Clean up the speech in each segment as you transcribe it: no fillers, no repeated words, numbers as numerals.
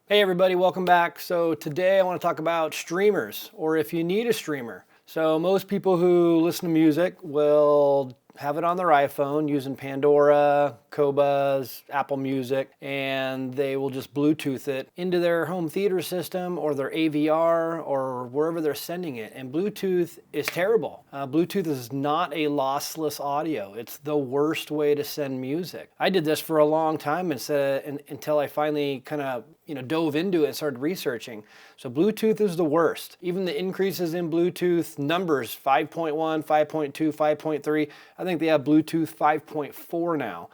Hey everybody, welcome back. So today I want to talk about streamers, or if you need a streamer. So most people who listen to music will have it on their iPhone using Pandora, Qobuz, Apple Music, and they will just Bluetooth it into their home theater system or their AVR or wherever they're sending it. And Bluetooth is terrible. Bluetooth is not a lossless audio. It's the worst way to send music. I did this for a long time until I finally kind of dove into it and started researching. So Bluetooth is the worst. Even the increases in Bluetooth numbers, 5.1, 5.2, 5.3, I think they have Bluetooth 5.4 now.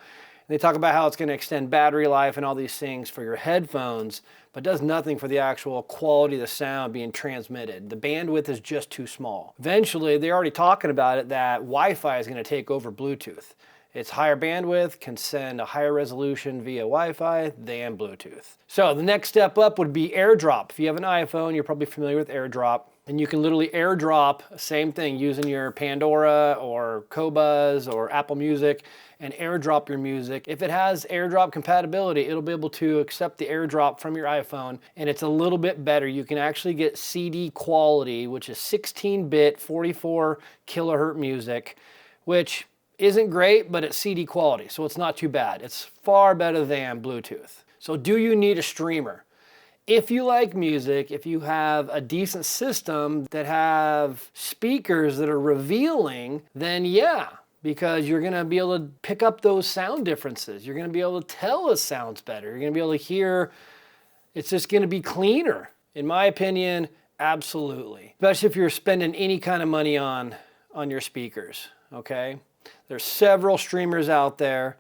And they talk about how it's going to extend battery life and all these things for your headphones, but does nothing for the actual quality of the sound being transmitted. The bandwidth is just too small. Eventually, they're already talking about it that Wi-Fi is going to take over Bluetooth. It's higher bandwidth, can send a higher resolution via Wi-Fi than Bluetooth. So the next step up would be AirDrop. If you have an iPhone, you're probably familiar with AirDrop. And you can literally AirDrop, same thing, using your Pandora or Qobuz or Apple Music, and AirDrop your music. If it has AirDrop compatibility, it'll be able to accept the AirDrop from your iPhone, and it's a little bit better. You can actually get CD quality, which is 16-bit, 44 kilohertz music, which isn't great, but it's CD quality, so it's not too bad. It's far better than Bluetooth. So do you need a streamer? If you like music, if you have a decent system that have speakers that are revealing, then yeah, because you're gonna be able to pick up those sound differences. You're gonna be able to tell it sounds better. You're gonna be able to hear, it's just gonna be cleaner. In my opinion, absolutely. Especially if you're spending any kind of money on your speakers, okay? There's several streamers out there,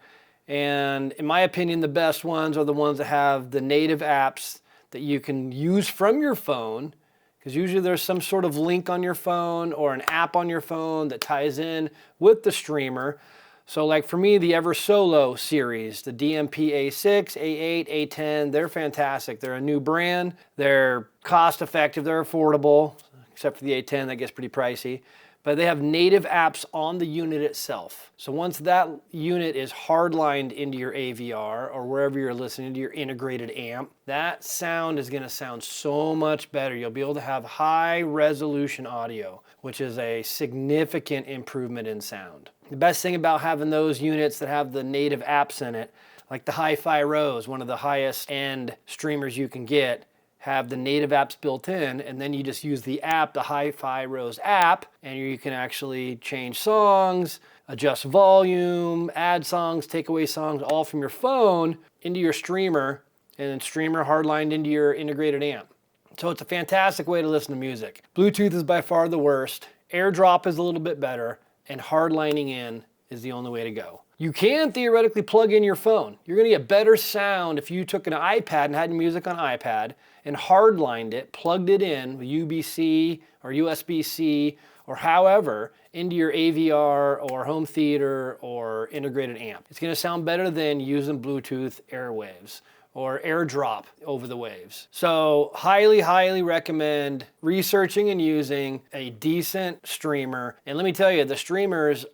and in my opinion, the best ones are the ones that have the native apps that you can use from your phone, because usually there's some sort of link on your phone or an app on your phone that ties in with the streamer. So like for me, the Eversolo series, the DMP A6, A8, A10, they're fantastic. They're a new brand. They're cost effective, they're affordable, except for the A10 that gets pretty pricey. But they have native apps on the unit itself. So once that unit is hardlined into your AVR or wherever you're listening to your integrated amp, that sound is gonna sound so much better. You'll be able to have high resolution audio, which is a significant improvement in sound. The best thing about having those units that have the native apps in it, like the Hi-Fi Rose, one of the highest end streamers you can get, have the native apps built in, and then you just use the app, the Hi-Fi Rose app, and you can actually change songs, adjust volume, add songs, take away songs, all from your phone into your streamer, and then streamer hardlined into your integrated amp. So it's a fantastic way to listen to music. Bluetooth is by far the worst. AirDrop is a little bit better, and hardlining in is the only way to go. You can theoretically plug in your phone. You're gonna get better sound if you took an iPad and had music on iPad and hardlined it, plugged it in with UBC or USB-C or however into your AVR or home theater or integrated amp. It's gonna sound better than using Bluetooth airwaves or AirDrop over the waves. So highly, highly recommend researching and using a decent streamer. And let me tell you, the streamers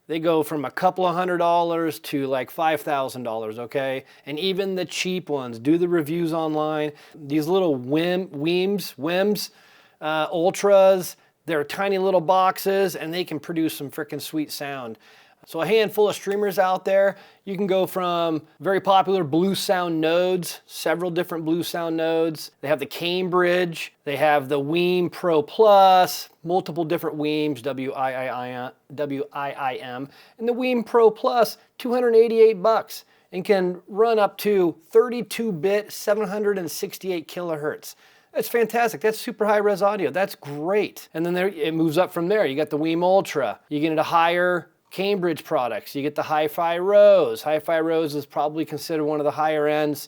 they go from a couple of $100s to like $5,000, okay? And even the cheap ones, do the reviews online. These little WIMs, Ultras, they're tiny little boxes and they can produce some freaking sweet sound. So a handful of streamers out there. You can go from very popular Bluesound nodes, several different Bluesound nodes. They have the Cambridge, they have the WIM Pro Plus, multiple different WIMs, W-I-I-M, and the WIM Pro Plus, $288, and can run up to 32-bit, 768 kilohertz. That's fantastic. That's super high res audio. That's great. And then it moves up from there. You got the WIM Ultra. You get into higher Cambridge products. You get the Hi-Fi Rose. Hi-Fi Rose is probably considered one of the higher ends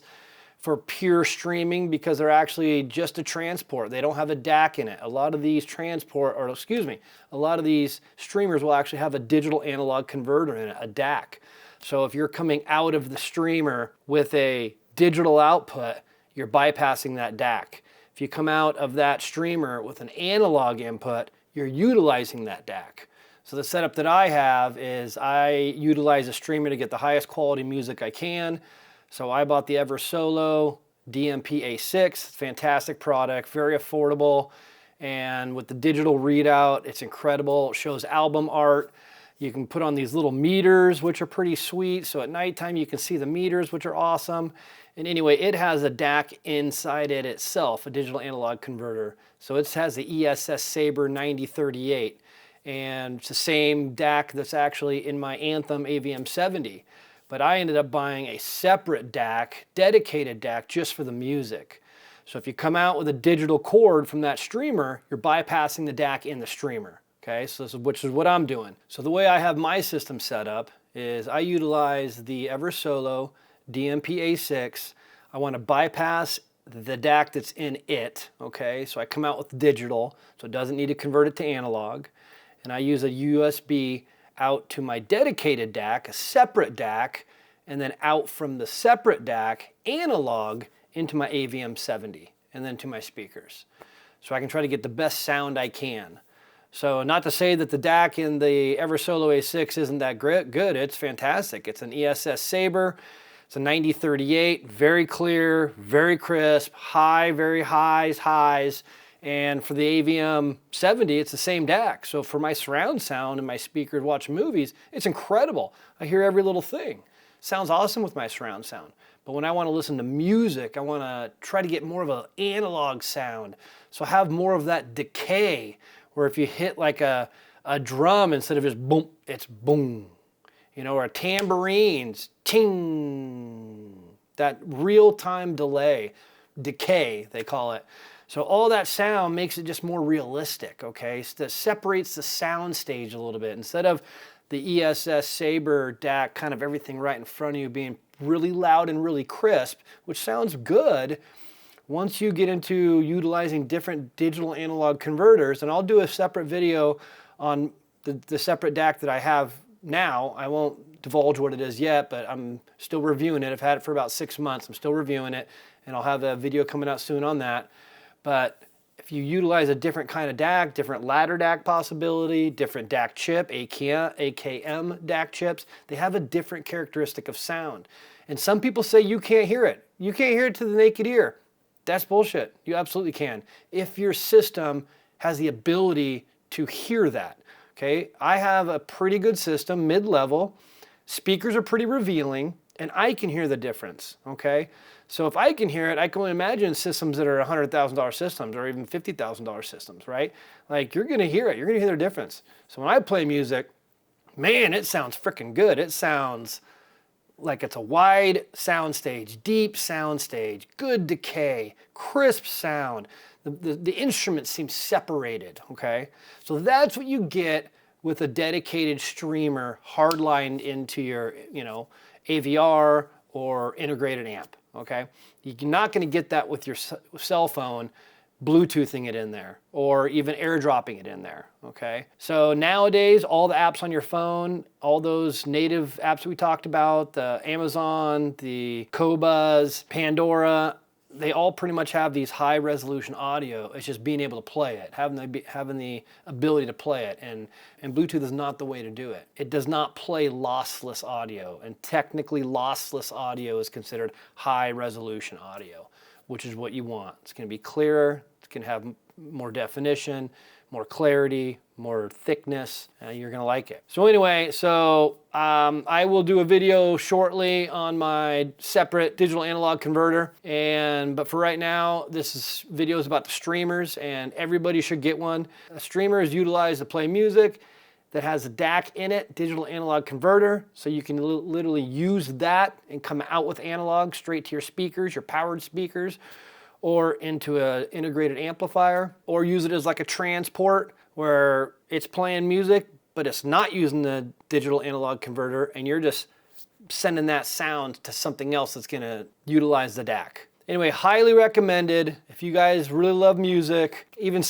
for pure streaming because they're actually just a transport. They don't have a DAC in it. A lot of these a lot of these streamers will actually have a digital analog converter in it, a DAC. So if you're coming out of the streamer with a digital output, you're bypassing that DAC. If you come out of that streamer with an analog input, you're utilizing that DAC. So the setup that I have is I utilize a streamer to get the highest quality music I can. So I bought the Eversolo DMP-A6. Fantastic product, very affordable. And with the digital readout, it's incredible. It shows album art. You can put on these little meters, which are pretty sweet. So at nighttime, you can see the meters, which are awesome. And anyway, it has a DAC inside it itself, a digital analog converter. So it has the ESS Sabre 9038. And it's the same DAC that's actually in my Anthem AVM 70. But I ended up buying a separate DAC, dedicated DAC, just for the music. So if you come out with a digital cord from that streamer, you're bypassing the DAC in the streamer. Okay, so which is what I'm doing. So the way I have my system set up is I utilize the Eversolo DMP-A6. I want to bypass the DAC that's in it. Okay, so I come out with digital, so it doesn't need to convert it to analog. And I use a USB out to my dedicated DAC, a separate DAC, and then out from the separate DAC, analog, into my AVM 70, and then to my speakers. So I can try to get the best sound I can. So not to say that the DAC in the Eversolo A6 isn't that good, it's fantastic. It's an ESS Sabre, it's a 9038, very clear, very crisp, high, very highs. And for the AVM 70, it's the same DAC. So for my surround sound and my speakers watching movies, it's incredible. I hear every little thing. Sounds awesome with my surround sound. But when I want to listen to music, I want to try to get more of an analog sound. So I have more of that decay, where if you hit like a drum, instead of just boom, it's boom. You know, or a tambourine's ting. That real-time delay, decay, they call it. So all that sound makes it just more realistic, okay? So that separates the sound stage a little bit. Instead of the ESS Sabre DAC, kind of everything right in front of you being really loud and really crisp, which sounds good, once you get into utilizing different digital analog converters, and I'll do a separate video on the separate DAC that I have now. I won't divulge what it is yet, but I'm still reviewing it. I've had it for about 6 months. I'm still reviewing it, and I'll have a video coming out soon on that. But if you utilize a different kind of DAC, different ladder DAC possibility, different DAC chip, AKM DAC chips, they have a different characteristic of sound. And some people say you can't hear it. You can't hear it to the naked ear. That's bullshit. You absolutely can. If your system has the ability to hear that. Okay, I have a pretty good system, mid-level. Speakers are pretty revealing, and I can hear the difference. Okay, so if I can hear it, I can only imagine systems that are $100,000 systems or even $50,000 systems, right? Like, you're gonna hear it, you're gonna hear the difference. So when I play music, man, it sounds freaking good. It sounds like it's a wide sound stage, deep sound stage, good decay, crisp sound. The instruments seem separated, okay? So that's what you get with a dedicated streamer hardlined into your, AVR or integrated amp, okay? You're not gonna get that with your cell phone, Bluetoothing it in there, or even airdropping it in there, okay? So nowadays, all the apps on your phone, all those native apps we talked about, the Amazon, the Qobuz, Pandora, they all pretty much have these high resolution audio. It's just being able to play it, having the ability to play it, and Bluetooth is not the way to do it. It does not play lossless audio, and technically lossless audio is considered high resolution audio, which is what you want. It's gonna be clearer, it's gonna have more definition, more clarity, more thickness, and you're gonna like it. So anyway, I will do a video shortly on my separate digital analog converter, but for right now, video is about the streamers, and everybody should get one. A streamer is utilized to play music that has a DAC in it, digital analog converter, so you can literally use that and come out with analog straight to your speakers, your powered speakers, or into an integrated amplifier, or use it as like a transport where it's playing music, but it's not using the digital analog converter, and you're just sending that sound to something else that's gonna utilize the DAC. Anyway, highly recommended. If you guys really love music, even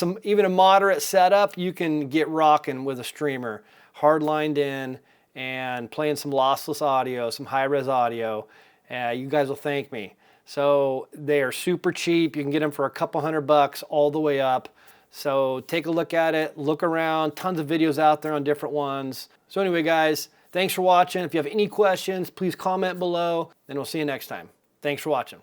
a moderate setup, you can get rocking with a streamer, hardlined in and playing some lossless audio, some high-res audio. You guys will thank me. So they are super cheap. You can get them for a couple $100 all the way up. So take a look at it, look around, tons of videos out there on different ones. So anyway, guys, thanks for watching. If you have any questions, please comment below, and we'll see you next time. Thanks for watching.